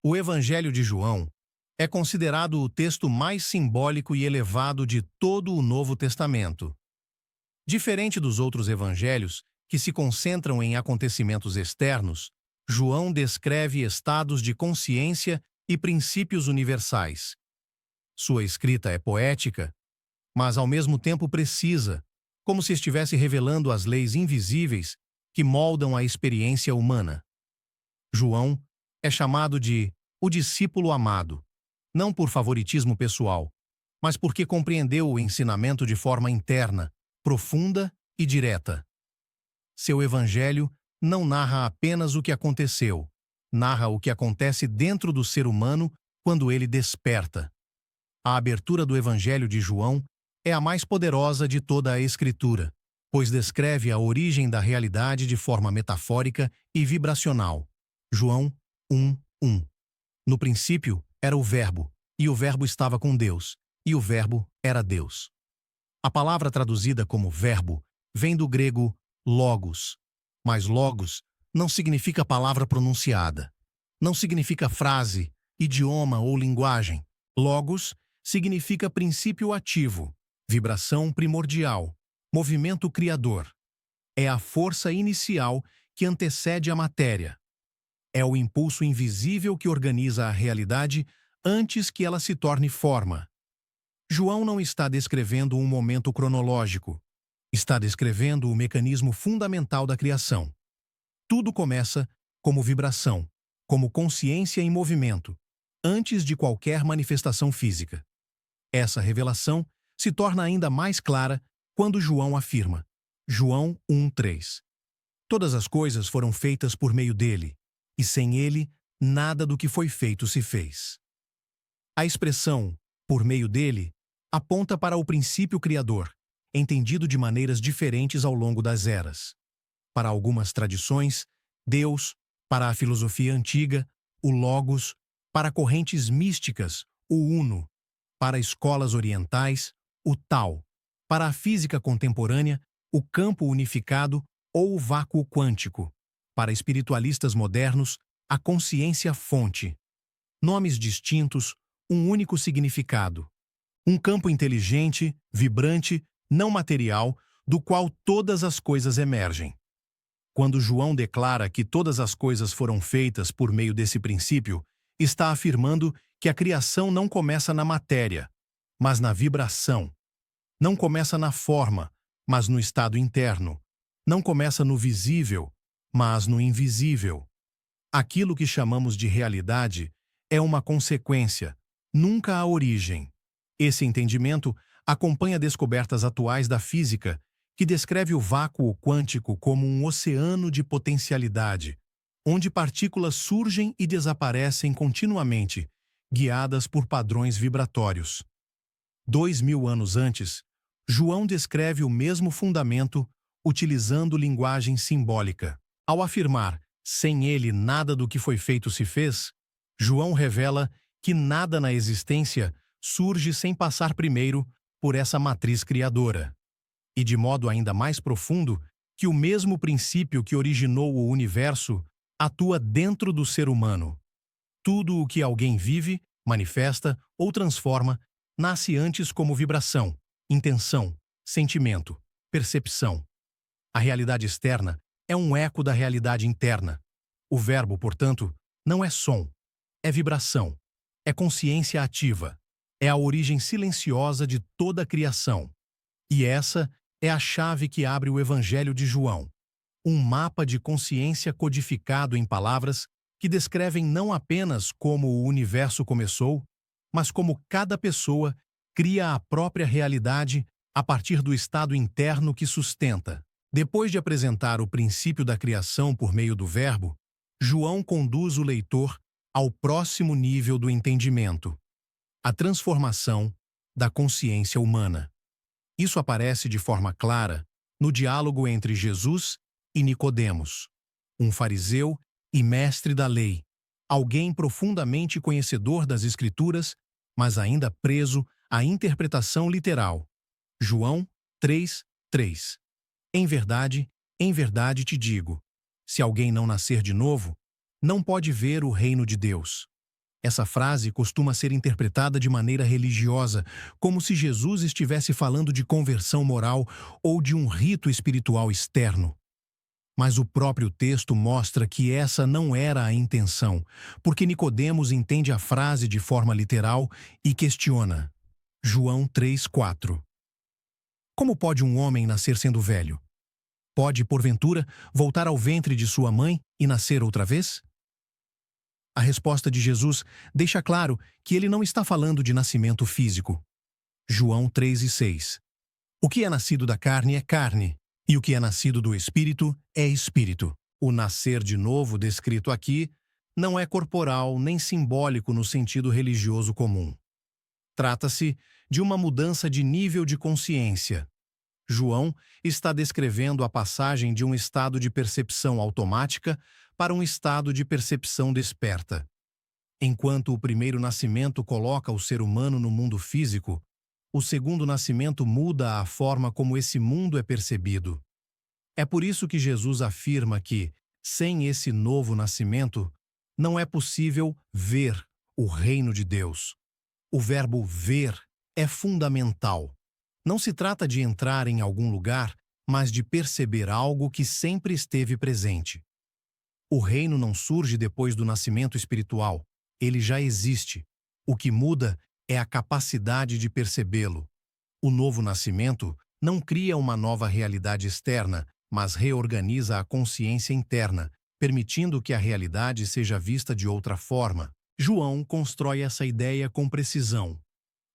O Evangelho de João é considerado o texto mais simbólico e elevado de todo o Novo Testamento. Diferente dos outros evangelhos, que se concentram em acontecimentos externos, João descreve estados de consciência e princípios universais. Sua escrita é poética, mas ao mesmo tempo precisa, como se estivesse revelando as leis invisíveis que moldam a experiência humana. João é chamado de o discípulo amado, não por favoritismo pessoal, mas porque compreendeu o ensinamento de forma interna, profunda e direta. Seu evangelho não narra apenas o que aconteceu, narra o que acontece dentro do ser humano quando ele desperta. A abertura do Evangelho de João é a mais poderosa de toda a Escritura, pois descreve a origem da realidade de forma metafórica e vibracional. João 1:1. No princípio era o Verbo, e o Verbo estava com Deus, e o Verbo era Deus. A palavra traduzida como verbo vem do grego logos, mas logos não significa palavra pronunciada. Não significa frase, idioma ou linguagem. Logos significa princípio ativo, vibração primordial, movimento criador. É a força inicial que antecede a matéria. É o impulso invisível que organiza a realidade antes que ela se torne forma. João não está descrevendo um momento cronológico. Está descrevendo o mecanismo fundamental da criação. Tudo começa como vibração, como consciência em movimento, antes de qualquer manifestação física. Essa revelação se torna ainda mais clara quando João afirma, João 1:3. Todas as coisas foram feitas por meio dele, e sem ele, nada do que foi feito se fez. A expressão, por meio dele, aponta para o princípio criador, entendido de maneiras diferentes ao longo das eras. Para algumas tradições, Deus; para a filosofia antiga, o Logos; para correntes místicas, o Uno; para escolas orientais, o Tao; para a física contemporânea, o campo unificado ou o vácuo quântico; para espiritualistas modernos, a consciência-fonte. Nomes distintos, um único significado. Um campo inteligente, vibrante, não material, do qual todas as coisas emergem. Quando João declara que todas as coisas foram feitas por meio desse princípio, está afirmando que a criação não começa na matéria, mas na vibração. Não começa na forma, mas no estado interno. Não começa no visível, mas no invisível. Aquilo que chamamos de realidade é uma consequência, nunca a origem. Esse entendimento acompanha descobertas atuais da física, que descreve o vácuo quântico como um oceano de potencialidade, onde partículas surgem e desaparecem continuamente, guiadas por padrões vibratórios. 2000 anos antes, João descreve o mesmo fundamento utilizando linguagem simbólica. Ao afirmar, sem ele nada do que foi feito se fez, João revela que nada na existência surge sem passar primeiro por essa matriz criadora. E de modo ainda mais profundo, que o mesmo princípio que originou o universo atua dentro do ser humano. Tudo o que alguém vive, manifesta ou transforma nasce antes como vibração, intenção, sentimento, percepção. A realidade externa é um eco da realidade interna. O verbo, portanto, não é som, é vibração, é consciência ativa, é a origem silenciosa de toda a criação. E essa é a chave que abre o Evangelho de João, um mapa de consciência codificado em palavras que descrevem não apenas como o universo começou, mas como cada pessoa cria a própria realidade a partir do estado interno que sustenta. Depois de apresentar o princípio da criação por meio do Verbo, João conduz o leitor ao próximo nível do entendimento, a transformação da consciência humana. Isso aparece de forma clara no diálogo entre Jesus e Nicodemos, um fariseu e mestre da lei, alguém profundamente conhecedor das Escrituras, mas ainda preso à interpretação literal. João 3:3. Em verdade te digo, se alguém não nascer de novo, não pode ver o reino de Deus. Essa frase costuma ser interpretada de maneira religiosa, como se Jesus estivesse falando de conversão moral ou de um rito espiritual externo. Mas o próprio texto mostra que essa não era a intenção, porque Nicodemos entende a frase de forma literal e questiona. João 3:4. Como pode um homem nascer sendo velho? Pode, porventura, voltar ao ventre de sua mãe e nascer outra vez? A resposta de Jesus deixa claro que ele não está falando de nascimento físico. João 3:6. O que é nascido da carne é carne, e o que é nascido do Espírito é Espírito. O nascer de novo descrito aqui não é corporal nem simbólico no sentido religioso comum. Trata-se de uma mudança de nível de consciência. João está descrevendo a passagem de um estado de percepção automática para um estado de percepção desperta. Enquanto o primeiro nascimento coloca o ser humano no mundo físico, o segundo nascimento muda a forma como esse mundo é percebido. É por isso que Jesus afirma que, sem esse novo nascimento, não é possível ver o reino de Deus. O verbo ver é fundamental. Não se trata de entrar em algum lugar, mas de perceber algo que sempre esteve presente. O reino não surge depois do nascimento espiritual. Ele já existe. O que muda é a capacidade de percebê-lo. O novo nascimento não cria uma nova realidade externa, mas reorganiza a consciência interna, permitindo que a realidade seja vista de outra forma. João constrói essa ideia com precisão.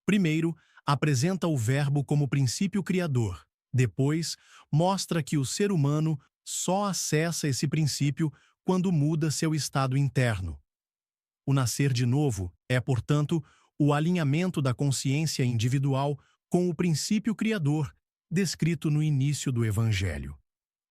Primeiro, apresenta o Verbo como princípio criador. Depois, mostra que o ser humano só acessa esse princípio quando muda seu estado interno. O nascer de novo é, portanto, o alinhamento da consciência individual com o princípio criador, descrito no início do Evangelho.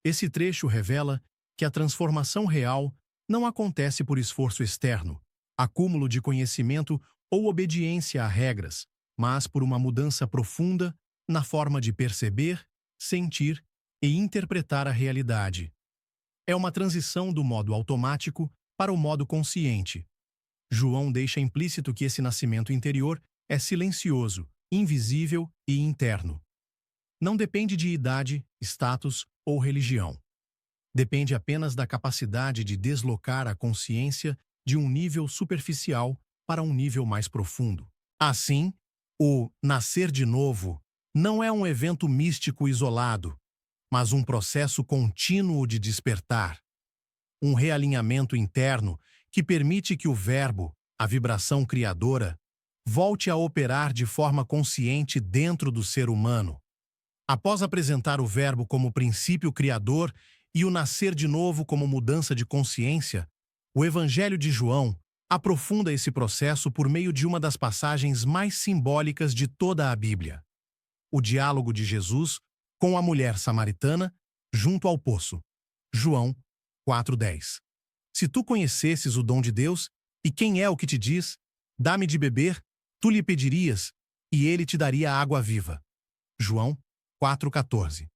Esse trecho revela que a transformação real não acontece por esforço externo, acúmulo de conhecimento ou obediência a regras, mas por uma mudança profunda na forma de perceber, sentir e interpretar a realidade. É uma transição do modo automático para o modo consciente. João deixa implícito que esse nascimento interior é silencioso, invisível e interno. Não depende de idade, status ou religião. Depende apenas da capacidade de deslocar a consciência de um nível superficial para um nível mais profundo. Assim, o nascer de novo não é um evento místico isolado, mas um processo contínuo de despertar. Um realinhamento interno que permite que o verbo, a vibração criadora, volte a operar de forma consciente dentro do ser humano. Após apresentar o verbo como princípio criador e o nascer de novo como mudança de consciência, o Evangelho de João aprofunda esse processo por meio de uma das passagens mais simbólicas de toda a Bíblia. O diálogo de Jesus com a mulher samaritana junto ao poço. João 4:10. Se tu conhecesses o dom de Deus, e quem é o que te diz, dá-me de beber, tu lhe pedirias, e ele te daria água viva. João 4:14.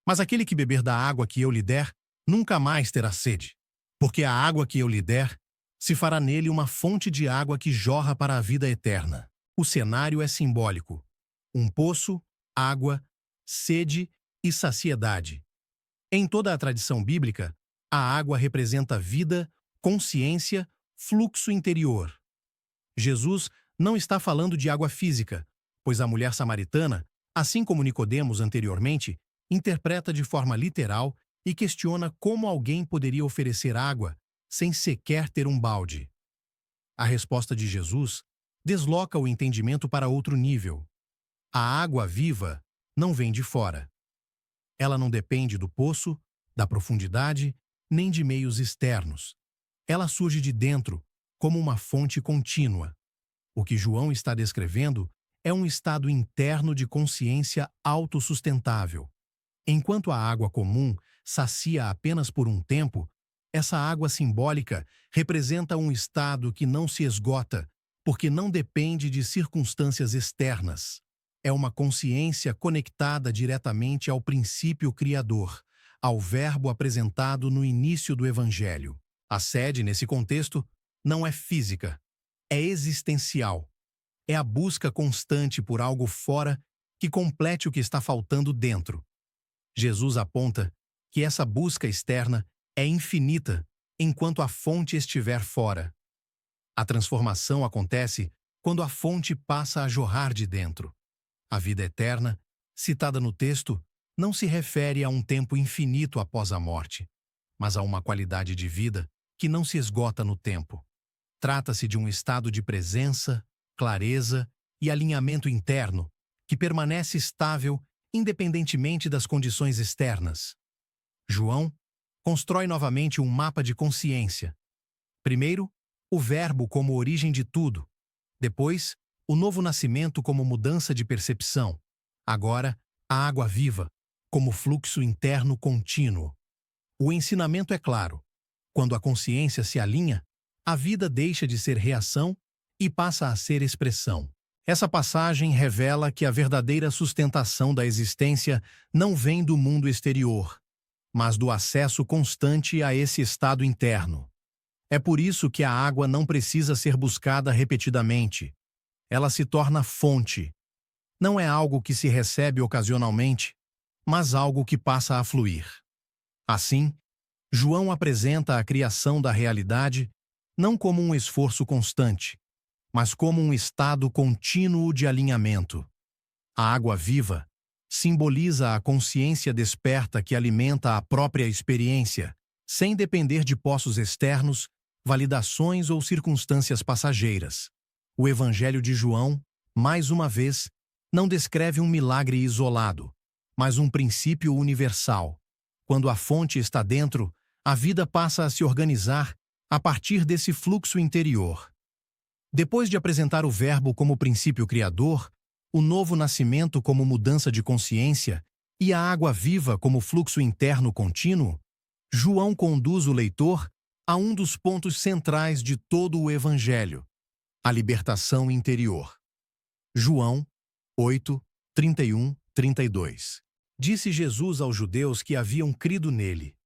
Mas aquele que beber da água que eu lhe der, nunca mais terá sede, porque a água que eu lhe der se fará nele uma fonte de água que jorra para a vida eterna. O cenário é simbólico. Um poço, água, sede e saciedade. Em toda a tradição bíblica, a água representa vida, consciência, fluxo interior. Jesus não está falando de água física, pois a mulher samaritana, assim como Nicodemos anteriormente, interpreta de forma literal e questiona como alguém poderia oferecer água sem sequer ter um balde. A resposta de Jesus desloca o entendimento para outro nível. A água viva não vem de fora. Ela não depende do poço, da profundidade, nem de meios externos. Ela surge de dentro, como uma fonte contínua. O que João está descrevendo é um estado interno de consciência autossustentável. Enquanto a água comum sacia apenas por um tempo, essa água simbólica representa um estado que não se esgota, porque não depende de circunstâncias externas. É uma consciência conectada diretamente ao princípio criador, ao verbo apresentado no início do Evangelho. A sede, nesse contexto, não é física. é existencial. É a busca constante por algo fora que complete o que está faltando dentro. Jesus aponta que essa busca externa é infinita enquanto a fonte estiver fora. A transformação acontece quando a fonte passa a jorrar de dentro. A vida eterna, citada no texto, não se refere a um tempo infinito após a morte, mas a uma qualidade de vida que não se esgota no tempo. Trata-se de um estado de presença, clareza e alinhamento interno que permanece estável independentemente das condições externas. João constrói novamente um mapa de consciência. Primeiro, o Verbo como origem de tudo. Depois, o novo nascimento como mudança de percepção. Agora, a água viva, como fluxo interno contínuo. O ensinamento é claro. Quando a consciência se alinha, a vida deixa de ser reação e passa a ser expressão. Essa passagem revela que a verdadeira sustentação da existência não vem do mundo exterior, mas do acesso constante a esse estado interno. É por isso que a água não precisa ser buscada repetidamente. Ela se torna fonte. Não é algo que se recebe ocasionalmente, mas algo que passa a fluir. Assim, João apresenta a criação da realidade não como um esforço constante, mas como um estado contínuo de alinhamento. A água viva simboliza a consciência desperta que alimenta a própria experiência, sem depender de poços externos, validações ou circunstâncias passageiras. O Evangelho de João, mais uma vez, não descreve um milagre isolado, mas um princípio universal. Quando a fonte está dentro, a vida passa a se organizar a partir desse fluxo interior. Depois de apresentar o Verbo como princípio criador, o novo nascimento como mudança de consciência e a água viva como fluxo interno contínuo, João conduz o leitor a um dos pontos centrais de todo o Evangelho: a libertação interior. João 8, 31, 32. Disse Jesus aos judeus que haviam crido nele: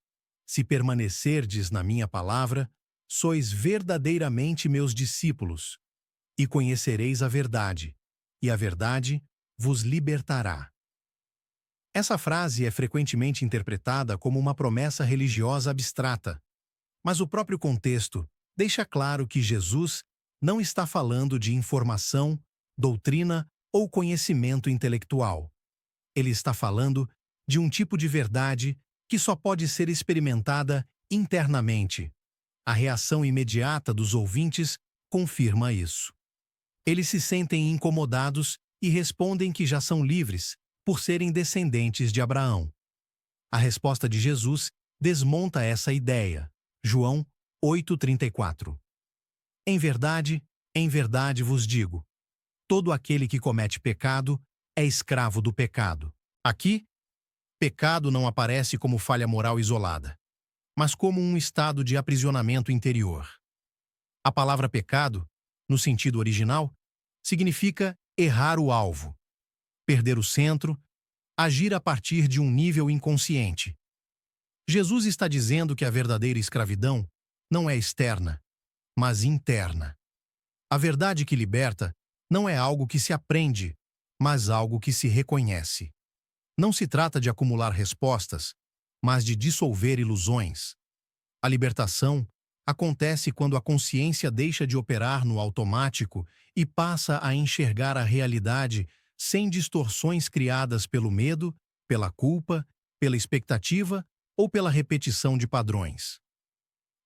Se permanecerdes na minha palavra, sois verdadeiramente meus discípulos, e conhecereis a verdade, e a verdade vos libertará. Essa frase é frequentemente interpretada como uma promessa religiosa abstrata, mas o próprio contexto deixa claro que Jesus não está falando de informação, doutrina ou conhecimento intelectual. Ele está falando de um tipo de verdade que só pode ser experimentada internamente. A reação imediata dos ouvintes confirma isso. Eles se sentem incomodados e respondem que já são livres por serem descendentes de Abraão. A resposta de Jesus desmonta essa ideia. João 8,34. Em verdade vos digo, todo aquele que comete pecado é escravo do pecado. Aqui, pecado não aparece como falha moral isolada, mas como um estado de aprisionamento interior. A palavra pecado, no sentido original, significa errar o alvo, perder o centro, agir a partir de um nível inconsciente. Jesus está dizendo que a verdadeira escravidão não é externa, mas interna. A verdade que liberta não é algo que se aprende, mas algo que se reconhece. Não se trata de acumular respostas, mas de dissolver ilusões. A libertação acontece quando a consciência deixa de operar no automático e passa a enxergar a realidade sem distorções criadas pelo medo, pela culpa, pela expectativa ou pela repetição de padrões.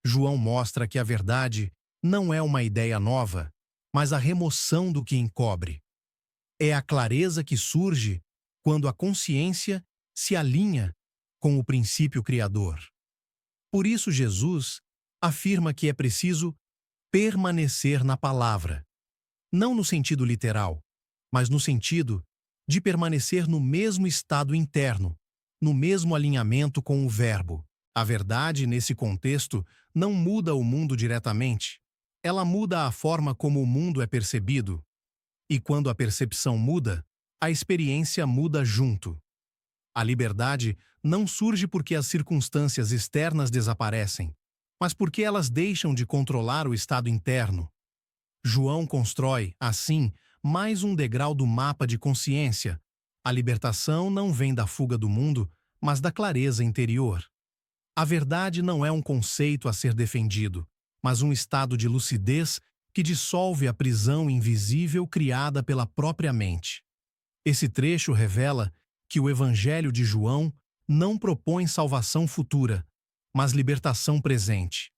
João mostra que a verdade não é uma ideia nova, mas a remoção do que encobre. É a clareza que surge quando a consciência se alinha com o princípio criador. Por isso, Jesus afirma que é preciso permanecer na palavra, não no sentido literal, mas no sentido de permanecer no mesmo estado interno, no mesmo alinhamento com o Verbo. A verdade, nesse contexto, não muda o mundo diretamente. Ela muda a forma como o mundo é percebido. E quando a percepção muda, a experiência muda junto. A liberdade não surge porque as circunstâncias externas desaparecem, mas porque elas deixam de controlar o estado interno. João constrói, assim, mais um degrau do mapa de consciência. A libertação não vem da fuga do mundo, mas da clareza interior. A verdade não é um conceito a ser defendido, mas um estado de lucidez que dissolve a prisão invisível criada pela própria mente. Esse trecho revela que o Evangelho de João não propõe salvação futura, mas libertação presente.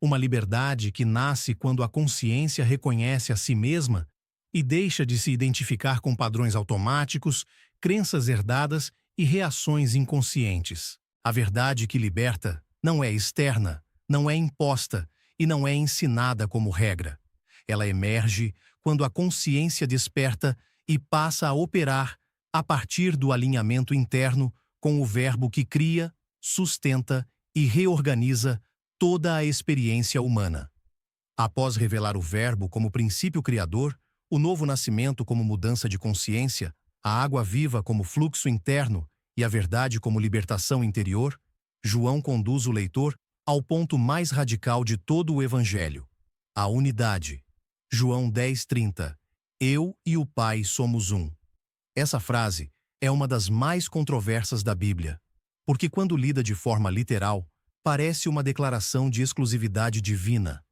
Uma liberdade que nasce quando a consciência reconhece a si mesma e deixa de se identificar com padrões automáticos, crenças herdadas e reações inconscientes. A verdade que liberta não é externa, não é imposta e não é ensinada como regra. Ela emerge quando a consciência desperta e passa a operar a partir do alinhamento interno com o Verbo que cria, sustenta e reorganiza toda a experiência humana. Após revelar o Verbo como princípio criador, o novo nascimento como mudança de consciência, a água viva como fluxo interno e a verdade como libertação interior, João conduz o leitor ao ponto mais radical de todo o Evangelho: a unidade. João 10:30. Eu e o Pai somos um. Essa frase é uma das mais controversas da Bíblia, porque quando lida de forma literal, parece uma declaração de exclusividade divina.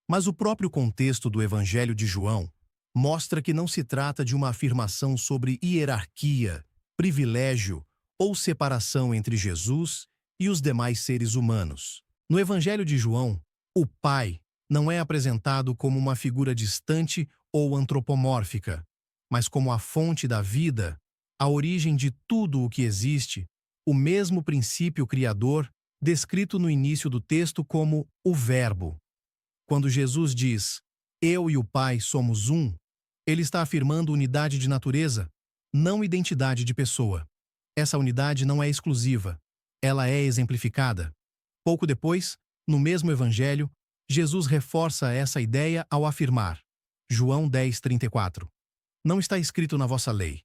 Mas o próprio contexto do Evangelho de João mostra que não se trata de uma afirmação sobre hierarquia, privilégio ou separação entre Jesus e os demais seres humanos. No Evangelho de João, o Pai não é apresentado como uma figura distante ou antropomórfica, mas como a fonte da vida, a origem de tudo o que existe, o mesmo princípio criador descrito no início do texto como o Verbo. Quando Jesus diz, eu e o Pai somos um, ele está afirmando unidade de natureza, não identidade de pessoa. Essa unidade não é exclusiva, ela é exemplificada. Pouco depois, no mesmo Evangelho, Jesus reforça essa ideia ao afirmar, João 10:34, não está escrito na vossa lei.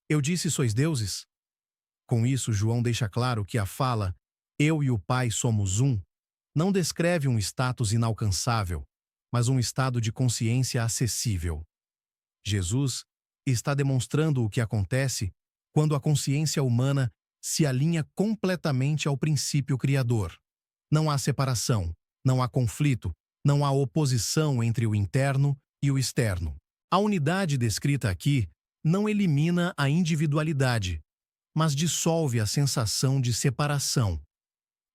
Eu disse sois deuses? Com isso, João deixa claro que a fala, eu e o Pai somos um, não descreve um status inalcançável, mas um estado de consciência acessível. Jesus está demonstrando o que acontece quando a consciência humana se alinha completamente ao princípio criador. Não há separação, não há conflito, não há oposição entre o interno e o externo. A unidade descrita aqui não elimina a individualidade, mas dissolve a sensação de separação.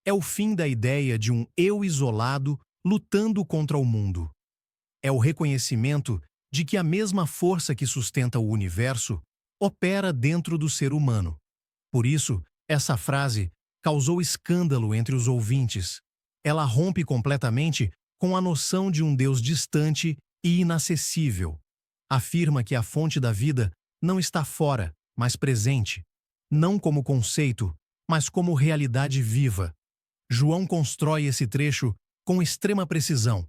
É o fim da ideia de um eu isolado lutando contra o mundo. É o reconhecimento de que a mesma força que sustenta o universo opera dentro do ser humano. Por isso, essa frase causou escândalo entre os ouvintes. Ela rompe completamente com a noção de um Deus distante e inacessível. Afirma que a fonte da vida não está fora, mas presente, não como conceito, mas como realidade viva. João constrói esse trecho com extrema precisão.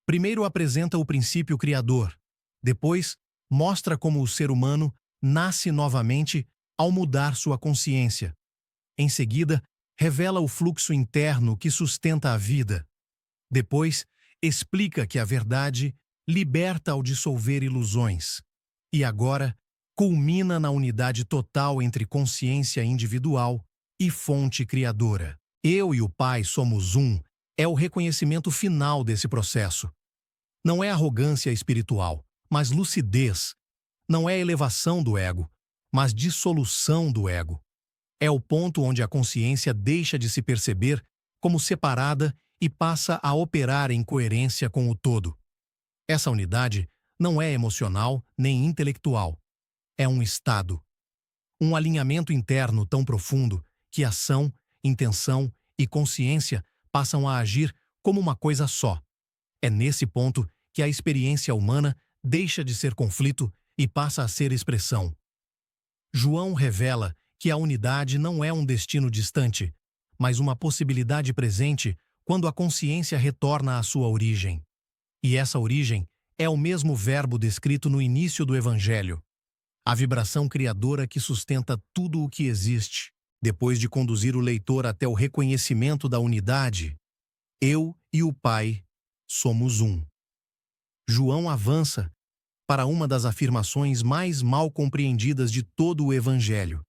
Primeiro apresenta o princípio criador, depois mostra como o ser humano nasce novamente ao mudar sua consciência. Em seguida, revela o fluxo interno que sustenta a vida. Depois, explica que a verdade liberta ao dissolver ilusões. E agora, culmina na unidade total entre consciência individual e fonte criadora. Eu e o Pai somos um é o reconhecimento final desse processo. Não é arrogância espiritual, mas lucidez. Não é elevação do ego, mas dissolução do ego. É o ponto onde a consciência deixa de se perceber como separada e passa a operar em coerência com o todo. Essa unidade não é emocional nem intelectual. É um estado. Um alinhamento interno tão profundo que ação, intenção e consciência passam a agir como uma coisa só. É nesse ponto que a experiência humana deixa de ser conflito e passa a ser expressão. João revela que a unidade não é um destino distante, mas uma possibilidade presente quando a consciência retorna à sua origem. E essa origem é o mesmo verbo descrito no início do Evangelho. A vibração criadora que sustenta tudo o que existe, depois de conduzir o leitor até o reconhecimento da unidade. Eu e o Pai somos um. João avança para uma das afirmações mais mal compreendidas de todo o Evangelho,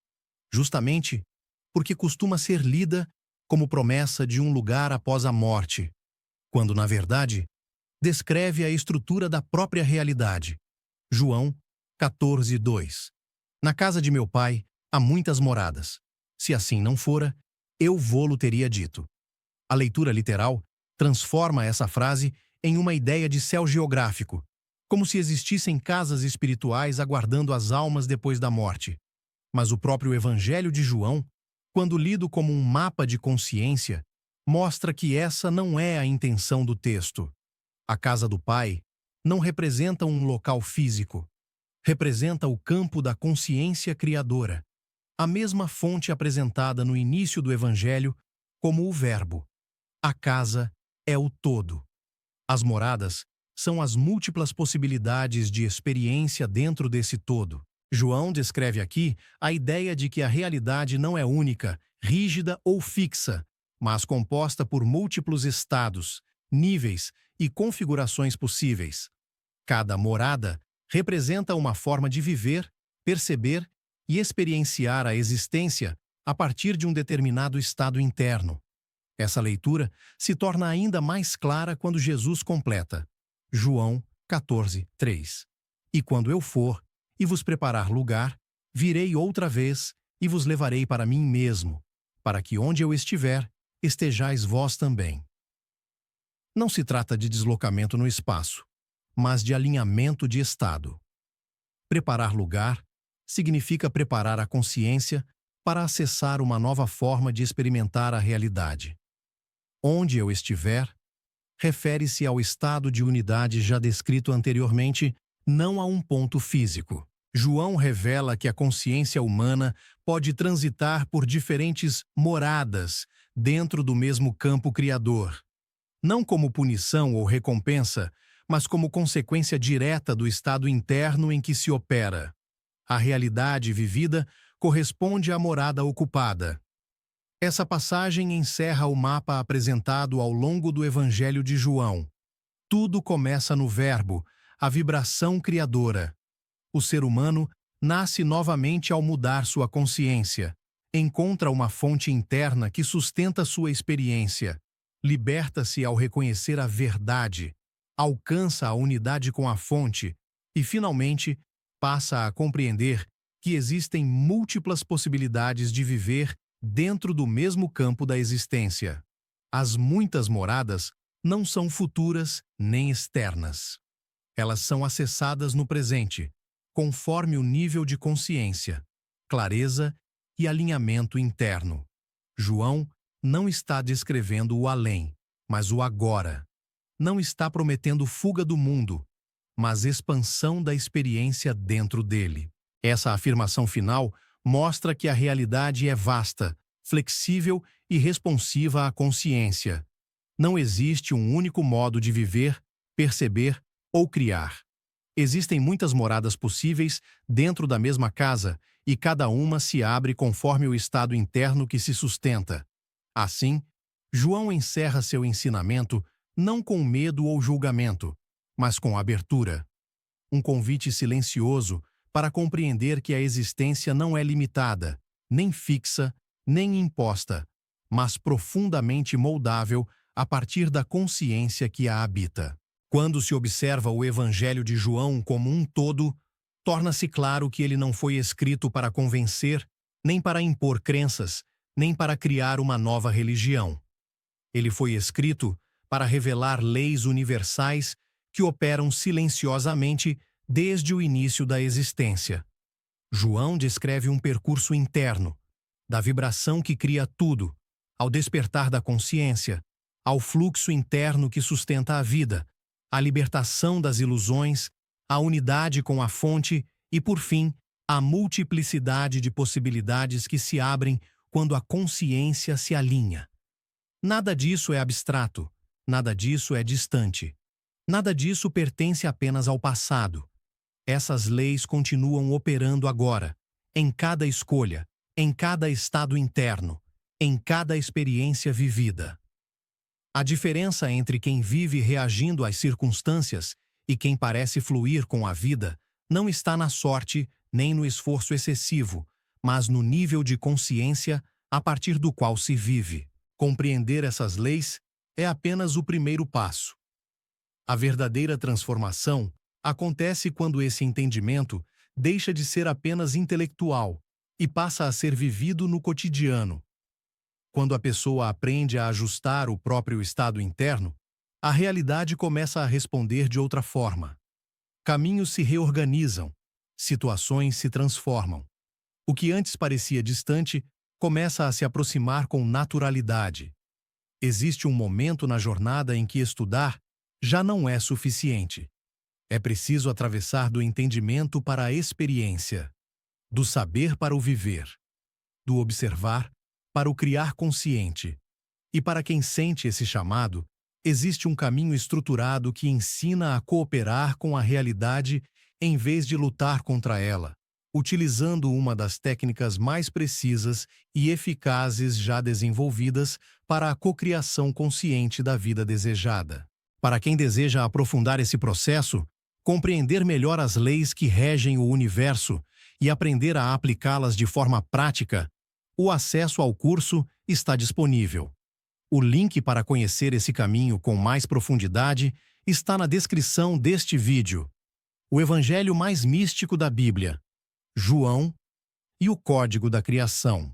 justamente porque costuma ser lida como promessa de um lugar após a morte, quando, na verdade, descreve a estrutura da própria realidade. João 14:2. Na casa de meu pai há muitas moradas. Se assim não fora, eu vô-lo teria dito. A leitura literal transforma essa frase em uma ideia de céu geográfico, como se existissem casas espirituais aguardando as almas depois da morte. Mas o próprio Evangelho de João, quando lido como um mapa de consciência, mostra que essa não é a intenção do texto. A casa do Pai não representa um local físico, representa o campo da consciência criadora, a mesma fonte apresentada no início do Evangelho como o Verbo. A casa é o todo. As moradas são as múltiplas possibilidades de experiência dentro desse todo. João descreve aqui a ideia de que a realidade não é única, rígida ou fixa, mas composta por múltiplos estados, níveis e configurações possíveis. Cada morada representa uma forma de viver, perceber e experienciar a existência a partir de um determinado estado interno. Essa leitura se torna ainda mais clara quando Jesus completa. João 14:3. E quando eu for e vos preparar lugar, virei outra vez e vos levarei para mim mesmo, para que onde eu estiver, estejais vós também. Não se trata de deslocamento no espaço, mas de alinhamento de estado. Preparar lugar significa preparar a consciência para acessar uma nova forma de experimentar a realidade. Onde eu estiver, refere-se ao estado de unidade já descrito anteriormente, não a um ponto físico. João revela que a consciência humana pode transitar por diferentes moradas dentro do mesmo campo criador, não como punição ou recompensa, mas como consequência direta do estado interno em que se opera. A realidade vivida corresponde à morada ocupada. Essa passagem encerra o mapa apresentado ao longo do Evangelho de João. Tudo começa no Verbo, a vibração criadora. O ser humano nasce novamente ao mudar sua consciência, encontra uma fonte interna que sustenta sua experiência, liberta-se ao reconhecer a verdade, alcança a unidade com a fonte e, finalmente, passa a compreender que existem múltiplas possibilidades de viver dentro do mesmo campo da existência. As muitas moradas não são futuras nem externas. Elas são acessadas no presente, conforme o nível de consciência, clareza e alinhamento interno. João não está descrevendo o além, mas o agora. Não está prometendo fuga do mundo, mas expansão da experiência dentro dele. Essa afirmação final mostra que a realidade é vasta, flexível e responsiva à consciência. Não existe um único modo de viver, perceber ou criar. Existem muitas moradas possíveis dentro da mesma casa e cada uma se abre conforme o estado interno que se sustenta. Assim, João encerra seu ensinamento não com medo ou julgamento, mas com abertura. Um convite silencioso para compreender que a existência não é limitada, nem fixa, nem imposta, mas profundamente moldável a partir da consciência que a habita. Quando se observa o Evangelho de João como um todo, torna-se claro que ele não foi escrito para convencer, nem para impor crenças, nem para criar uma nova religião. Ele foi escrito para revelar leis universais que operam silenciosamente desde o início da existência. João descreve um percurso interno, da vibração que cria tudo, ao despertar da consciência, ao fluxo interno que sustenta a vida, à libertação das ilusões, à unidade com a fonte e, por fim, à multiplicidade de possibilidades que se abrem quando a consciência se alinha. Nada disso é abstrato, nada disso é distante. Nada disso pertence apenas ao passado. Essas leis continuam operando agora, em cada escolha, em cada estado interno, em cada experiência vivida. A diferença entre quem vive reagindo às circunstâncias E quem parece fluir com a vida não está na sorte nem no esforço excessivo, mas no nível de consciência a partir do qual se vive. Compreender essas leis é apenas o primeiro passo. A verdadeira transformação acontece quando esse entendimento deixa de ser apenas intelectual e passa a ser vivido no cotidiano. Quando a pessoa aprende a ajustar o próprio estado interno, a realidade começa a responder de outra forma. Caminhos se reorganizam, situações se transformam. O que antes parecia distante começa a se aproximar com naturalidade. Existe um momento na jornada em que estudar já não é suficiente. É preciso atravessar do entendimento para a experiência, do saber para o viver, do observar para o criar consciente. E para quem sente esse chamado, existe um caminho estruturado que ensina a cooperar com a realidade em vez de lutar contra ela, utilizando uma das técnicas mais precisas e eficazes já desenvolvidas para a cocriação consciente da vida desejada. Para quem deseja aprofundar esse processo, compreender melhor as leis que regem o universo e aprender a aplicá-las de forma prática, o acesso ao curso está disponível. O link para conhecer esse caminho com mais profundidade está na descrição deste vídeo. O Evangelho mais místico da Bíblia, João e o Código da Criação.